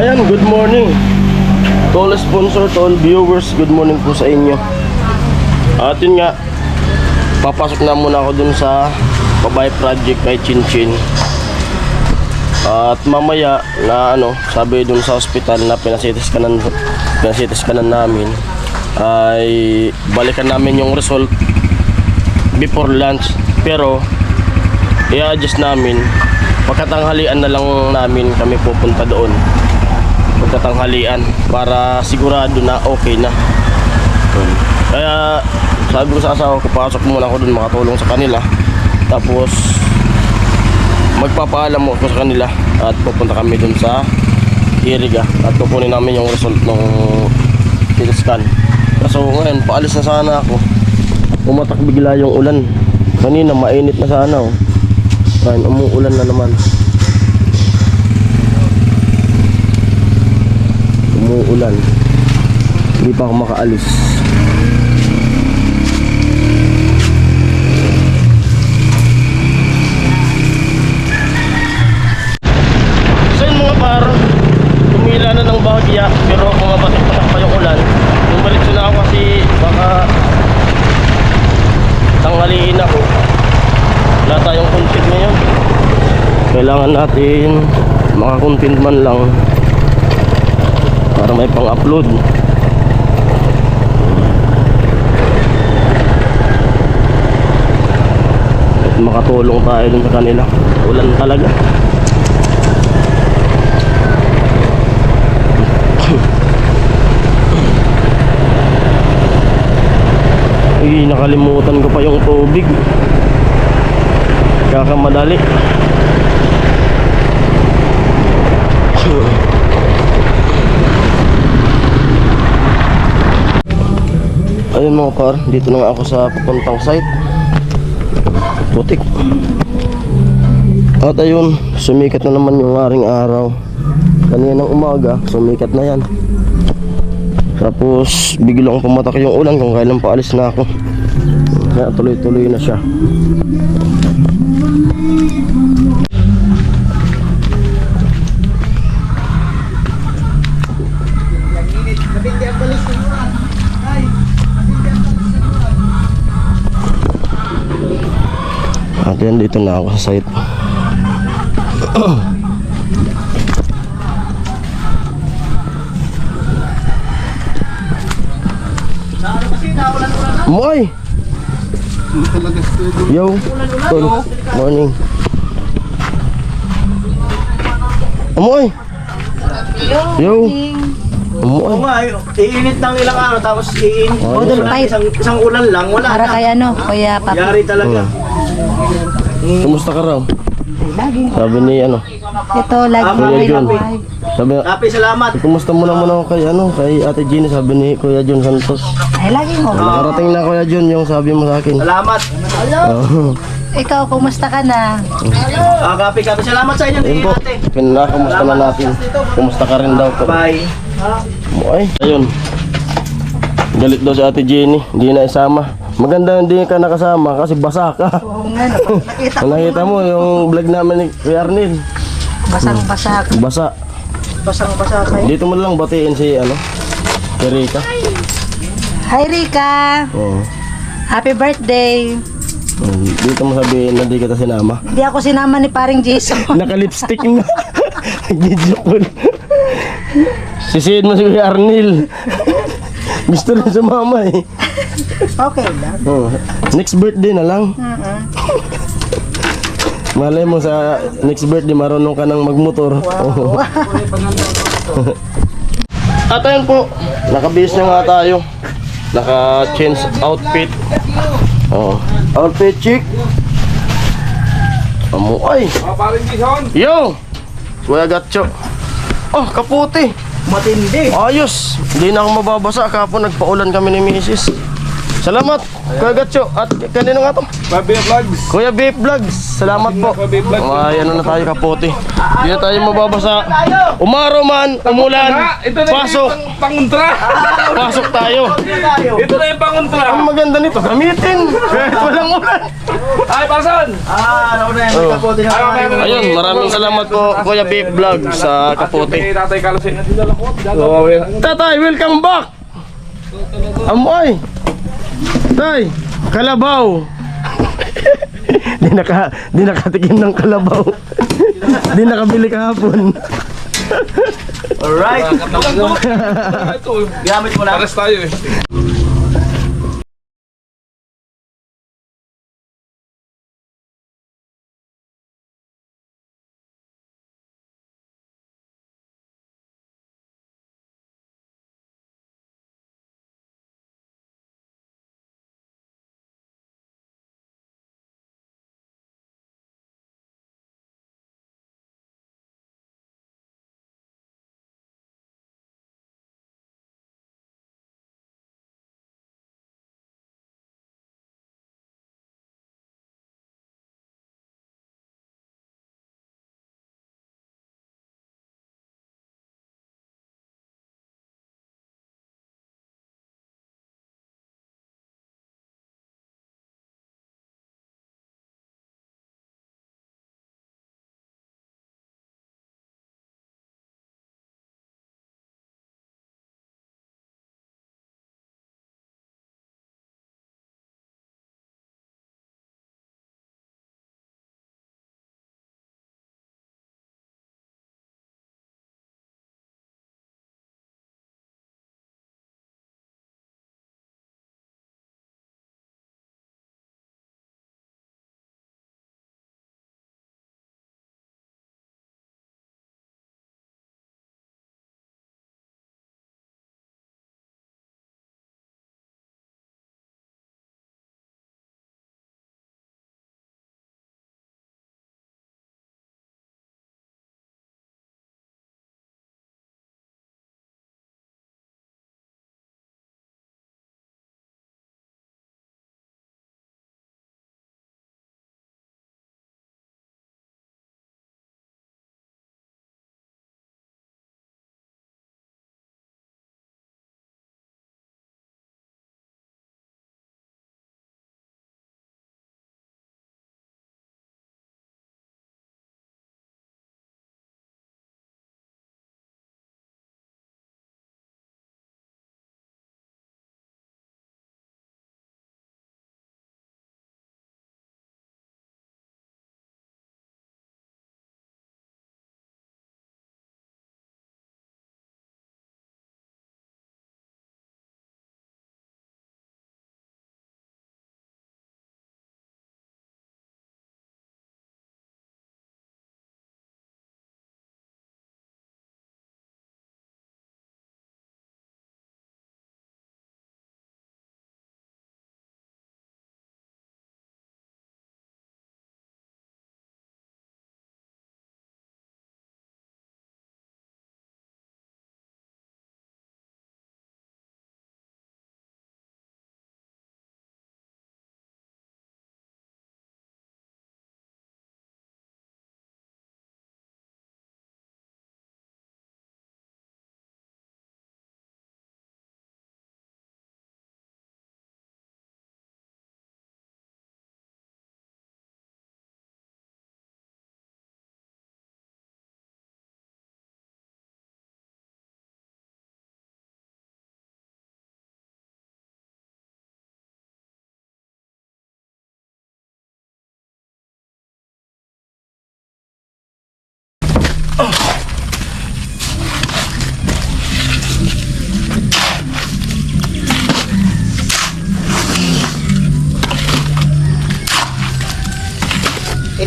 Ayan, good morning to all sponsor, to all viewers. Good morning po sa inyo. At yun nga, papasok na muna ako dun sa babae project kay Chinchin. At mamaya na sabi dun sa hospital na pinasitiscanan namin, ay balikan namin yung result before lunch. Pero i-adjust namin, pagkatanghalian na lang namin kami pupunta doon, pagkatanghalian, para sigurado na okay na. Kaya sabi ko sa asawa ko, pasok muna ako dun, makatulong sa kanila. Tapos magpapaalam mo ako sa kanila at pupunta kami dun sa Iriga at kukunin namin yung result ng CT scan. So ngayon, paalis na sana ako. Pumatak bigla yung ulan. Kanina mainit na sana, oh. Ngayon, umuulan na naman. Umuulan. Hindi pa ako makaalis. So yun mga par, tumila na ng bahagya, pero pumapatak pa yung ulan. Bumalik na ako kasi baka tanghaliin ako. Wala tayong content ngayon. Kailangan natin maka-content man lang para may pang-upload. At makatulong tayo dun sa kanila. Ulan talaga. Ay, nakalimutan ko pa yung tubig. Kakamadali. Ayun mga par, dito na nga ako sa papuntang site. Putik. At ayun, sumikat na naman yung aring araw. Kaninang umaga, sumikat na yan. Tapos biglang pumatak yung ulan kung kailan paalis na ako. Kaya tuloy-tuloy na siya. At yan, dito na ako sa site. Moy! Yo, tol, morning. Moy! Yo! Oo nga, iinit ng ilang araw tapos iinit. Isang ulan lang, wala para na. kay Kuya Papi. Yari talaga. Kumusta ka raw? Sabi ni Ito, lagi Tama, may John. buhay. Sabi, Happy, salamat. kumusta muna ako kay kay Ate Jeannie, sabi ni Kuya John Santos. Ay, lagi mo. Nakarating na Kuya John yung sabi mo sa akin. Salamat. Oh. Ikaw, kumusta ka na? Kapi. Salamat sa inyo, Ayun po, ate. pinakumusta na natin. Kumusta ka rin daw po. Bye. Ay, ayun. Galit daw si Ate Jenny, hindi na isama. Maganda hindi ka nakasama kasi basa ka. Oo nga, nakita ko. Nakita mo yung vlog namin ni Kuya Arnel. Basang-basa. Basa. Basang-basa kayo. Dito mo lang batiin si si Rika. Hi, Rika. Oo. Happy birthday. Dito mo sabihin na di kita sinama. Hindi ako sinama ni paring Jason. Naka-lipstick na. Video call. Sisihin mo si Kuya Arnil. Gusto na sumama eh. Okay lang. Oh, next birthday na lang. Malay mo sa next birthday marunong ka nang magmotor. Oh. At ayun po, nakabihis na nga tayo. Naka-change outfit. Oh, outfit chick. Amuay. Yo! Kuya Gatcho. Oh, kaputi. Matindi. Ayos. Hindi na ako mababasa. Kapon nagpaulan kami ni Mrs. Salamat, Kuya Gatcho. At kanino nga to? Babi Vlogs. Kuya Beef Vlogs. Salamat po. Ay, ano na tayo kaputi. Hindi na tayo mababasa. Umaraw man, umulan, Ito na pasok. yung panguntra. Pasok tayo. Ito na yung panguntra. Ang maganda nito, gamitin. Kahit walang ulan. Ay, pasan. Ano na yan, kapote na kain. Ayun, maraming salamat po Kuya Beef Vlogs sa kaputi. Tatay Carlos. Tatay, welcome back! Amoy! Tay, kalabaw! di nakatikim ng kalabaw. Di nakabili kahapon. Alright. Ito, Gamit mo lang. pares tayo eh.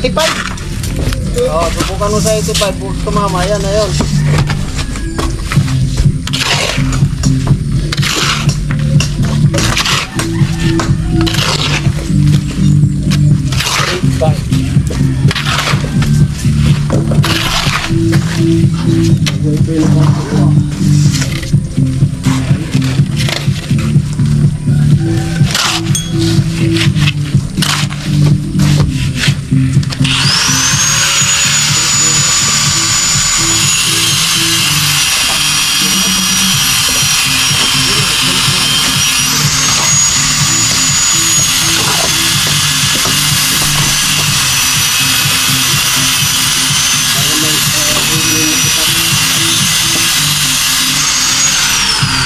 85. Oh, subukan mo sa 85. Huwag tumama. Yan na yun.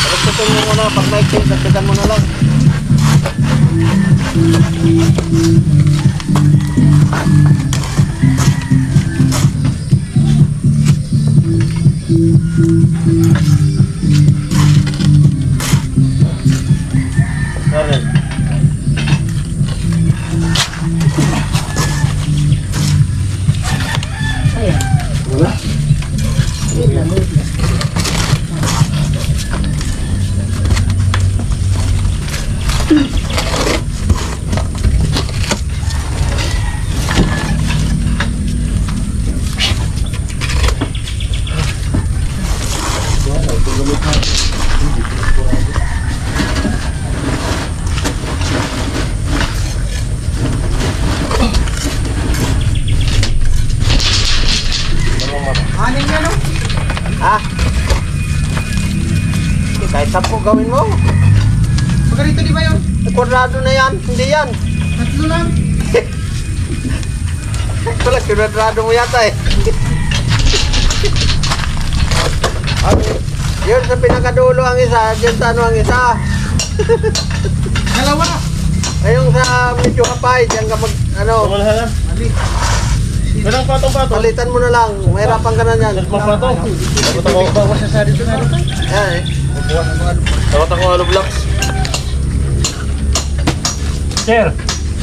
Pagkakita mo muna, pag may case, dagdagan mo na lang. Anin yan o. Ha? Kahit 10 gawin mo. Pagkarito di ba yun? Kwadrado na yan. Hindi yan. Tatlo lang. Wala, kwadrado mo yata eh. Yun sa pinakadulo ang isa. Diyan sa ano ang isa. Dalawa. Ayun sa medyo hapay. Diyan ka mag, ano, Mali. Walang patong-patong. palitan mo na lang. Mahirapan ka na yan. Magpatong. Bawas na sa dito na rin. Yan eh. Tawat ako ano blocks. Sir,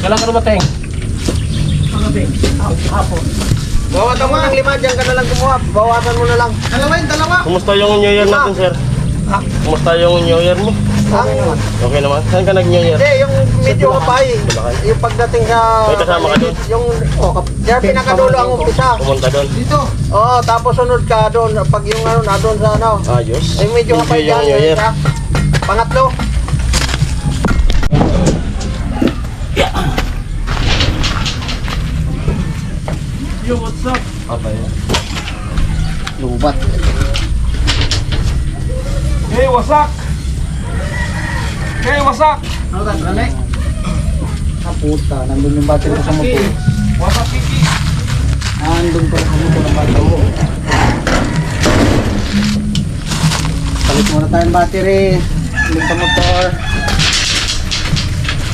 kailan ka dumating? Pagabi. Hapon. Bawasan mo ng 5. Diyan ka na lang kumuha. Bawasan mo na lang. Dalawa yun, dalawa. Kumusta yung New Year natin, sir? Ha? Kumusta yung New Year mo? Ang, Okay naman. Saan ka nag-New Year? hindi, yung medyo hapay. Yung pagdating sa... May kasama ka doon? Yung, diyan pinakadulo ang umpisa. Pumunta doon. Dito. Oo, tapos sunod ka doon. Pag yung ano, na doon sa ano. Ayos. Yung medyo hapay Yung dyan. New Year. Yung isa. Pangatlo. Yo, what's up? Lubat. Hey, wasak! Hey, wasak! Ano ka, trale? Ah, puta. Nandun yung battery ko sa motor. Wasak kiki! Nandun ko sa motor ang battery mo. Palit muna tayong battery. Palit sa motor.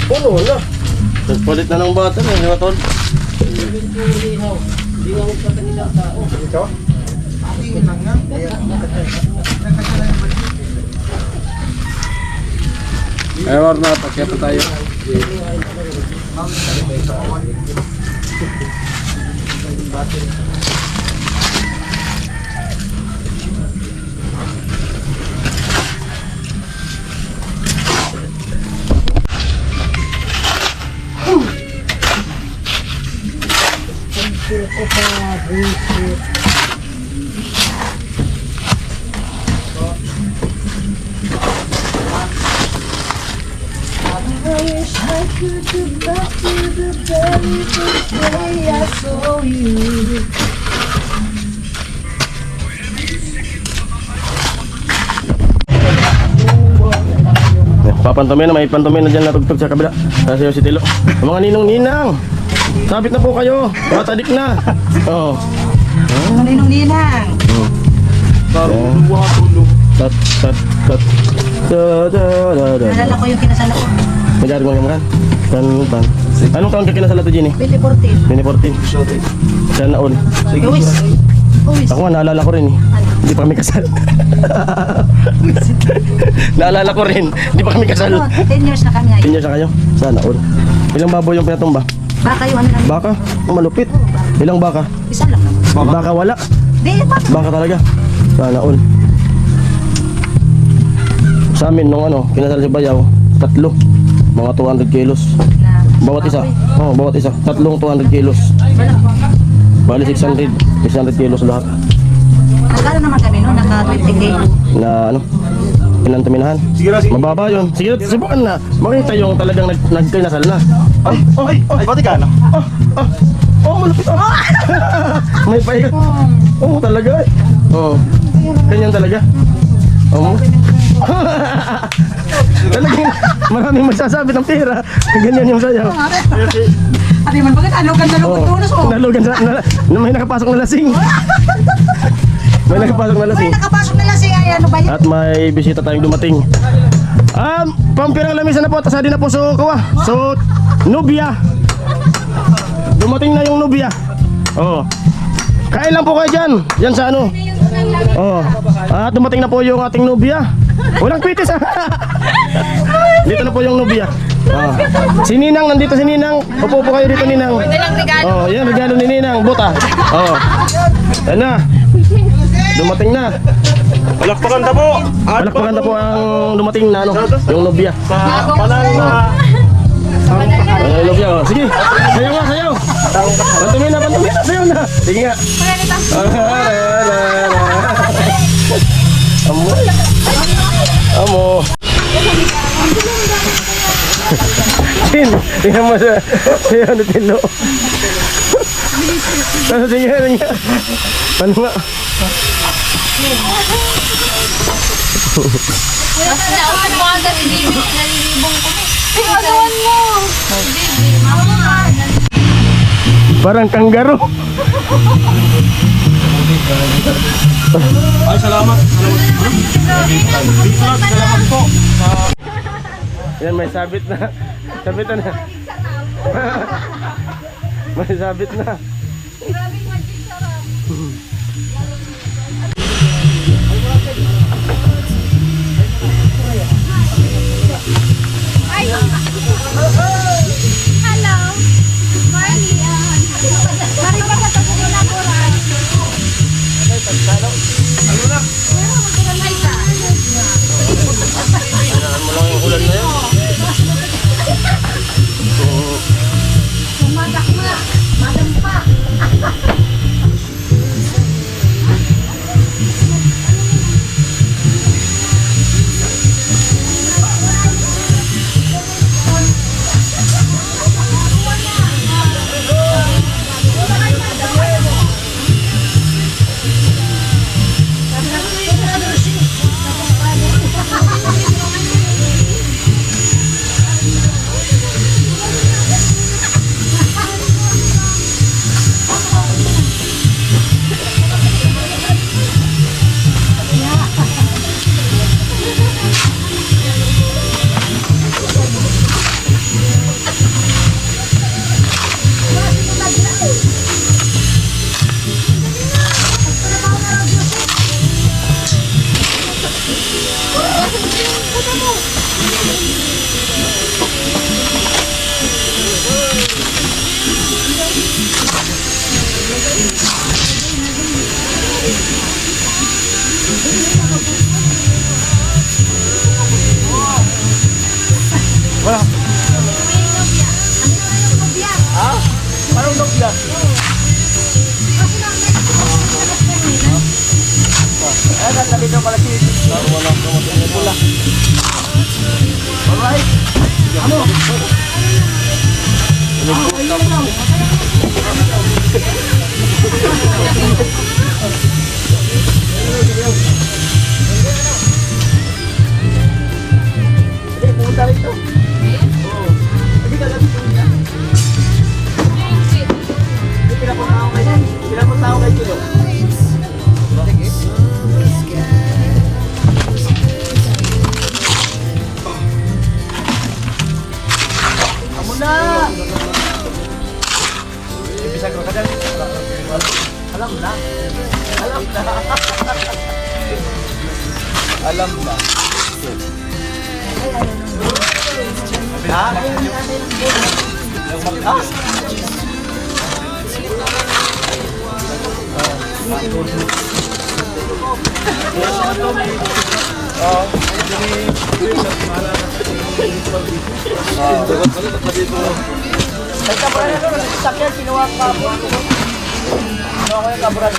Puno na. Nagpalit na ng bata na, di ba, tol? Ito? Tingin lang nga. Ay, Warna, pakya pa tayo. I wish I could go back to the very first day I saw you. Papantumin na, may pantumin na dyan natugtog sa kabila. Kasi yung si Tilo. Mga ninong-ninang! Sabit na po kayo! Matadik na! Oo. Maninong ninang. Tat, tat, tat. Da, da, da, da. Nalala ko yung kinasala ko. Magyari mo naman. Tan, tan. Anong taon ka kinasala to, Jenny? 2014. 2014. Sana all. Uwis. Uwis. Ako nga, naalala ko rin eh. Hindi pa kami kasal. Naalala ko rin. Hindi pa kami kasal. Ano, 10 years na kami ngayon. 10 years na kayo? Sana all. Ilang baboy yung pinatumba? Baka yung ano lang. Baka? Malupit. Ilang baka? Isa lang naman. Baka wala. Di, baka. Baka talaga. Sana all. Sa amin nung ano, kinasal si Bayaw, 3. Mga 200 kilos. Na, Bawat isa. Oh, bawat isa. 3 200 kilos. Bali 600. 600 kilos lahat. Nagkano naman kami no? Naka 20k. Na ano? Pinantaminahan. Sige na, sige. Mababa yun. Sige, subukan na. Makita yung talagang nagkinasal na. Ay, pati ka na. Oh, malupit. Oh. May paikot. Oh, talaga. Oh. Ganyan talaga. Oh. Talagang maraming magsasabi ng pera. Ganyan yung sayaw. Ate man, bakit alugan na Oh. lugan tunos oh? Nalugan na may nakapasok na lasing. May nakapasok na May lasing. nakapasok nila si ay ano ba yun? At may bisita tayong dumating. Pampirang lamisa na po. Tasadi na po so kawa. So, nubya. Dumating na yung nubya. Oh. Kain lang po kayo dyan. Yan sa ano. Oh. At dumating na po yung ating nubya. Walang kwitis ha. Dito na po yung nubya. Oh. Si Ninang, nandito si Ninang. Upo po kayo dito, Ninang. Oh, yan regalo ni Ninang. Buta. Oh. Yan na. Dumating na. Palakpakan na po. Palakpakan na po ang dumating na ano, yung nobya. Sa panang Ay, nobya. Oh. Sige, sayaw nga, sayaw. Pantumin na, sayaw na. Sige nga. Amo. Amo. Tin, tingnan mo sa sayaw na tino. Sige, sige. Ano nga? Naulan mo agad, nalilibong ko. Ay, agawan mo! Baby, mama. Parang kanggaro. Ay, salamat. Salamat po. Yan, may sabit na. Sabit na. May sabit na. Hello. Marian. Marian ka to na kuran. Ano na? Kailangan mo lang yung ulan na yan. Madakma. Madampa. Parang nobya. Ay, natabi daw pala si wala ka pula. Alright. Ano? Pumunta rito. Oo. Hindi ka lang pumunta. Pinapunta ako kay Kilo. Amo na! Bisa ko ka dyan. Alam na. Alam na. Alam na. Ha? May kaburan na doon, sakyan, kinuha ka po. Kinuha ko yung kaburan.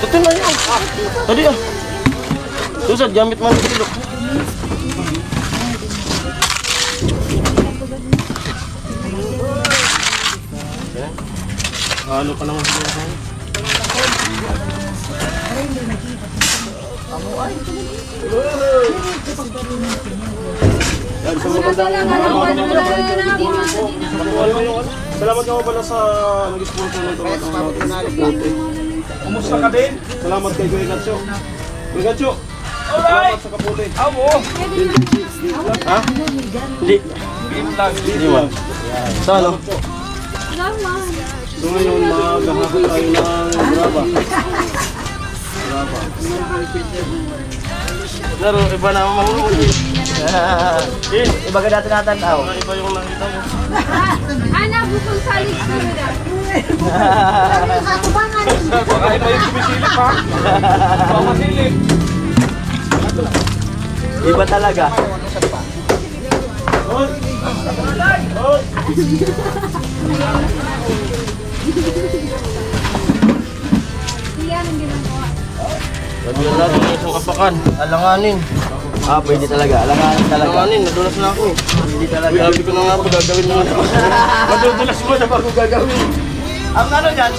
Ito na yun. Tadi ah. Susad, gamit man dito. Halo pa naman dito. Salamat ka pala sa nag-sponsor nito. Kumusta ka din? Salamat kay Kuya Gatso. Kuya Gatso, Alright! salamat sa kapuli. Amo! Ha? Hindi. Game lang. Hindi man. Sa ano? So ngayon, maghahakot tayo ng graba. Graba. Laro, iba na ang mahulog. Iba ka dati natanaw. Iba yung nakita mo. Ana, bukong salig ka na. Baka iba yung sumisilip ha? Baka masilip. Iba talaga. Yan ang ginagawa. Sabihan natin yung isang kapakan. Alanganin. Ah, pwede talaga. Alanganin talaga. Alanganin, nadulas na ako. Hindi talaga. Sabi ko na nga po, gagawin mo na. Madudulas mo na bago gagawin. Ang ano dyan,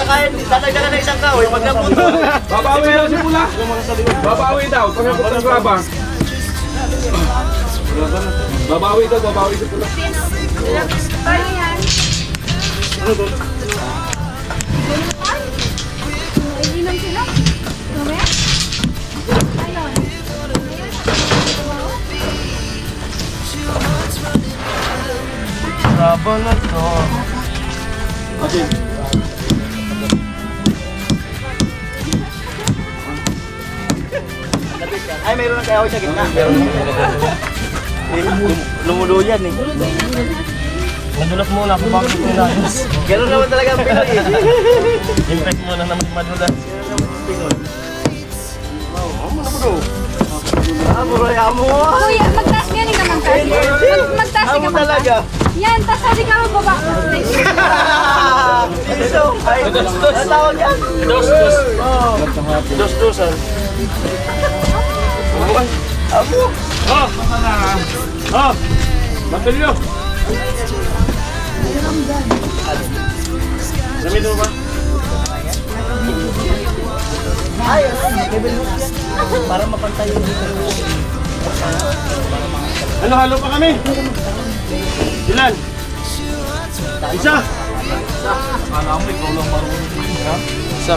tatagdagan ng isang kahoy, pag naputo. Babawi daw si Pula. Babawi daw. Pagkakot ng graba. Babawi daw, babawi si Pula. Ano yan? Iinom sila? Dumi? Ayun. Graba na to. Ay, mayroon ng kahoy sa gitna. Lumuluyan eh. Nadulas muna ako bago pinayos. Gano'n naman talaga ang Pinoy eh. Impact muna naman madulas. Ah, buray amo. Kuya, magtaas nga rin naman kasi. Magtaas Amo ka talaga. Yan, tas sabi ka mababa. Iso. Ay, ang tawag yan? Dos-dos. Dos-dosan. Amo. Batilyo. Gamitin mo ba? Ay, level hook yan. Para mapantay yung dito. Ano, halo pa kami? Ilan? Isa? Alam mo, ikaw lang marunong. Isa.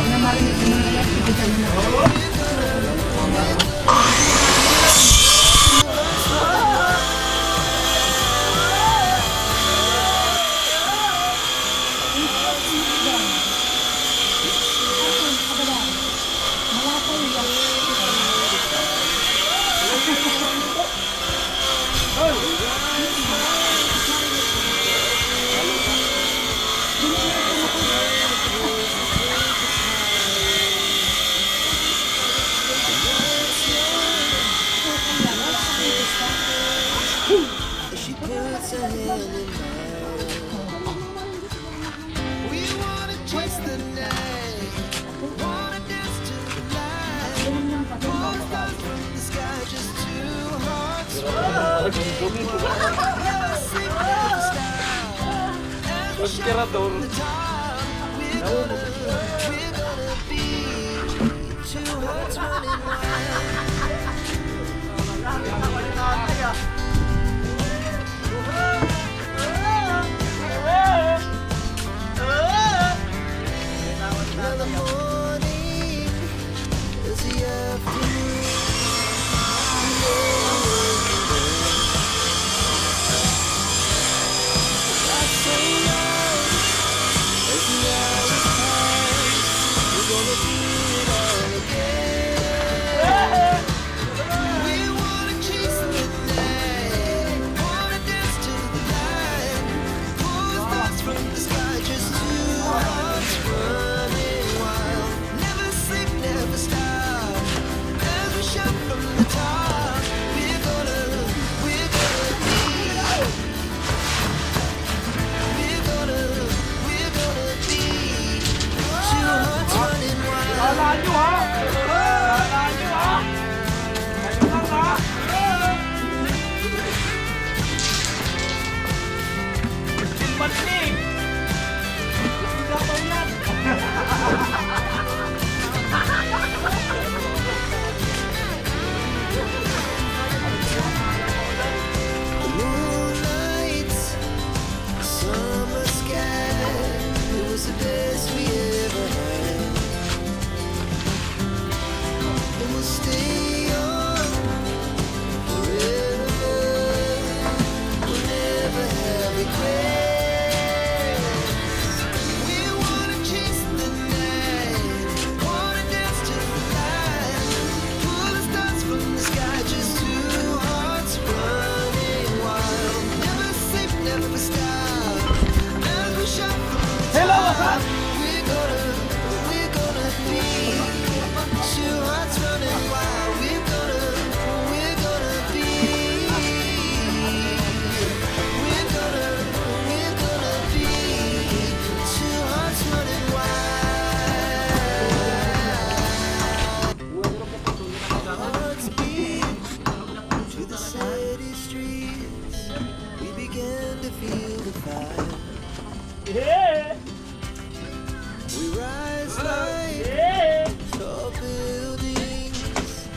We rise like tall buildings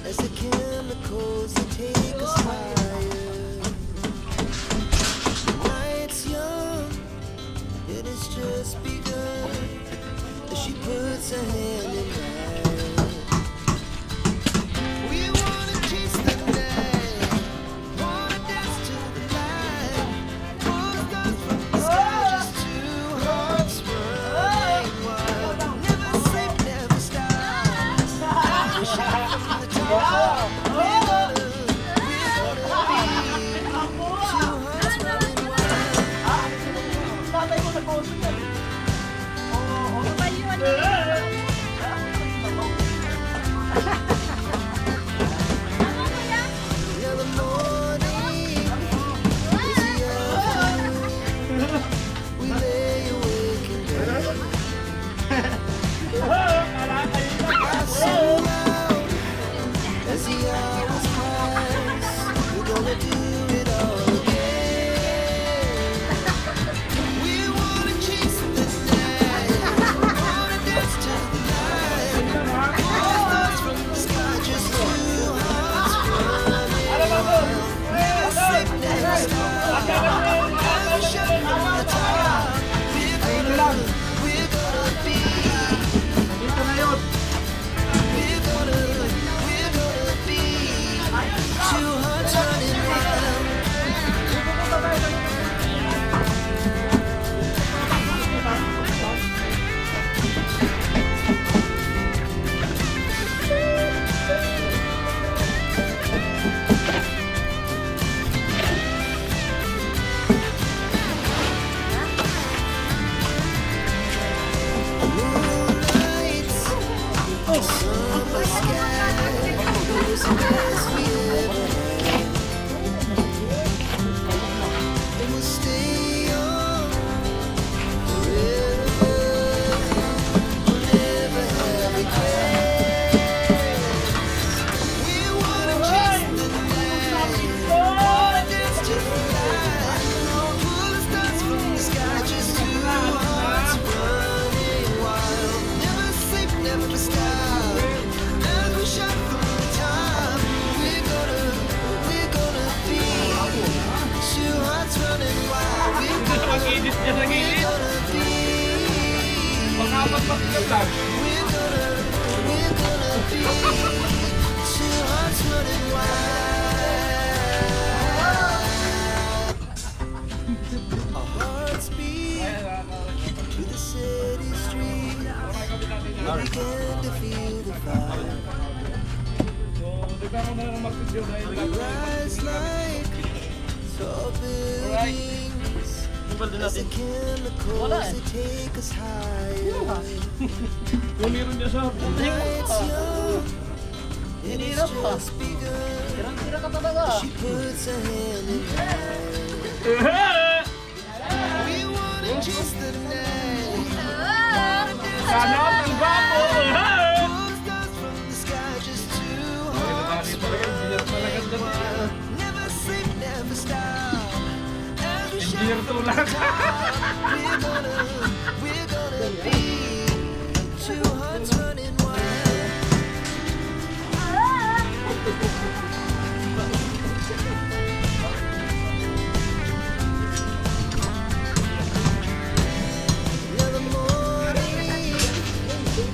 as the chemicals that take us higher. The night's young, it has just begun as she puts her hand in mine. We wanna chase the night, wanna dance to the light, pull stars from the sky, just two hearts running wild. Never sleep, never stop. We shine from the top. We're gonna be two hearts running wild. Tatay ko sa poso yan. The other morning is the afternoon. We lay awake in bed. Laugh so loud as the hours pass. We're gonna do it all again. We wanna chase the night, wanna dance to the light. All stars from the sky, just two hearts running wild. Never sleep, never stop. Never shut from the top. We're gonna be. We're gonna be. Two hearts running wild. Moonlights, summer sky, is the best we ever had. And we'll stay young forever. We'll never have regrets. We wanna chase the night, wanna dance to the light, pull the stars from the sky, just two hearts running wild. Never sleep, never stop. As we shine from the top, we're gonna be two hearts running wild. We're gonna be. We're gonna be two hearts running wild. Our hearts beat to the city street. We begin to feel the fire. We rise like tall buildings as the chemicals that take us higher. The night's young, it has just begun. She puts her hand in mine. We wanna chase the night. Pull stars from the sky, just two hearts running wild. Never sleep, never stop. As we shine from the top, we're gonna be two hearts running wild. Another morning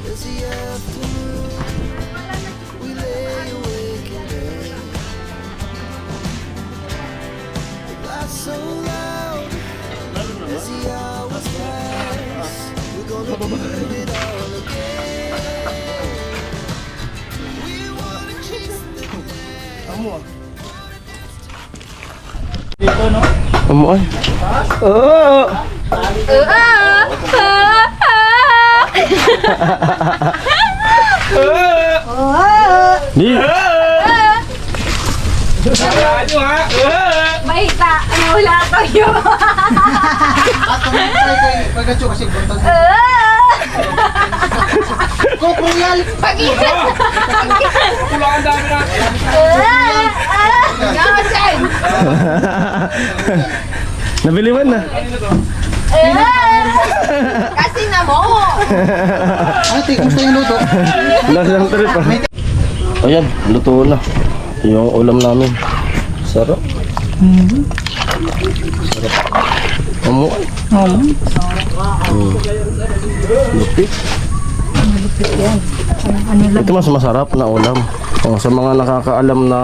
is the afternoon. We lay awake in bed. Laugh so loud as the hours pass. We're gonna do it all again. We wanna chase the night. Amoy. Di. Mahita, wala kayo. Pagkatso kasi buntan. Kukunyal! Pag-ingat! Kulangan dami na. Gawasan! Nabiliwan na. Ate, kumusta yung luto? Lasang trip ah. Ayan, luto na. Yung ulam namin. Sarap. Sarap. Amoy. Lupit. Ito mas masarap na ulam. Oh, sa mga nakakaalam na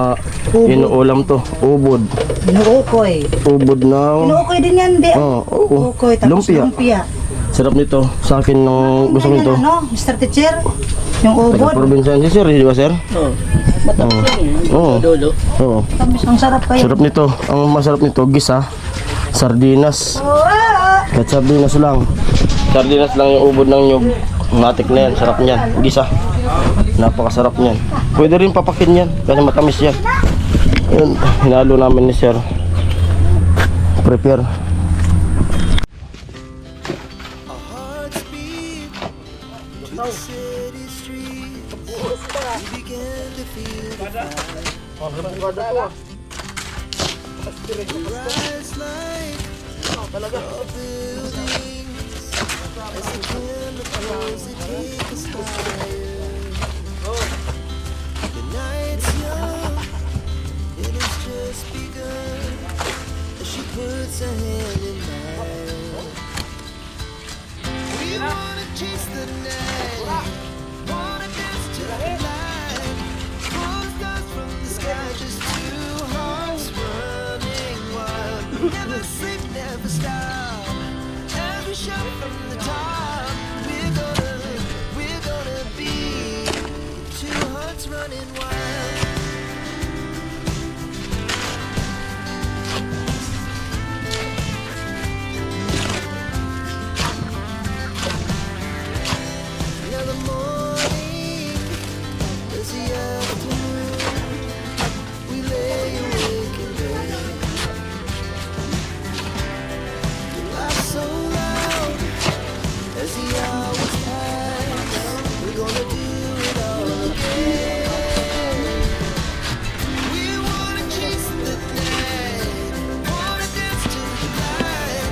inuulam to, ubod. Inuukoy. Ubod na Inuukoy din yan, di. oo. Ukoy, tapos Lumpia. lumpia. Sarap nito. Sa akin nung gusto ko nito. Ano, Mr. Teacher? Yung ubod. Taga-probinsya si sir, di ba sir? Oo. Oo. Ang sarap kayo. Sarap nito. Ang masarap nito, gisa. Sardinas. Kahit sardinas lang. Sardinas lang yung ubod ng nyug. Matik na yan. Sarap niyan. Gisa. Napakasarap niyan. Pwede rin papakin yan. Kasi matamis yan. Ayun. Hinalo namin ni sir. Prepare. Our hearts beat to the city streets. We began to feel the fire. Rise like tall buildings as the chemicals that take us higher. The night's young, it has just begun as she puts her hand in mine. We wanna chase the night, wanna dance to the light, pull the stars from the sky, just two hearts running wild. Never sleep, never stop, every shot from the top. We're gonna be two hearts running wild. Now the morning is the afternoon. We lay awake in bed. We laugh so loud as the hours pass. We're gonna do it all again. We wanna chase the night, wanna dance to the light,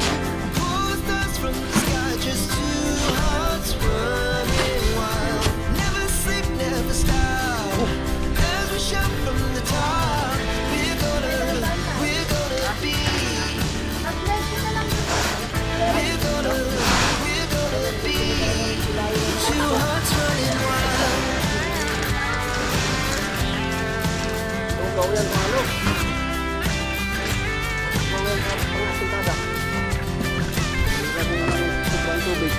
pull the stars from the sky, just two hearts running wild. Never sleep, never stop, as we shout from the top. We're gonna be, we're gonna be two hearts running wild. Sobrang tubig.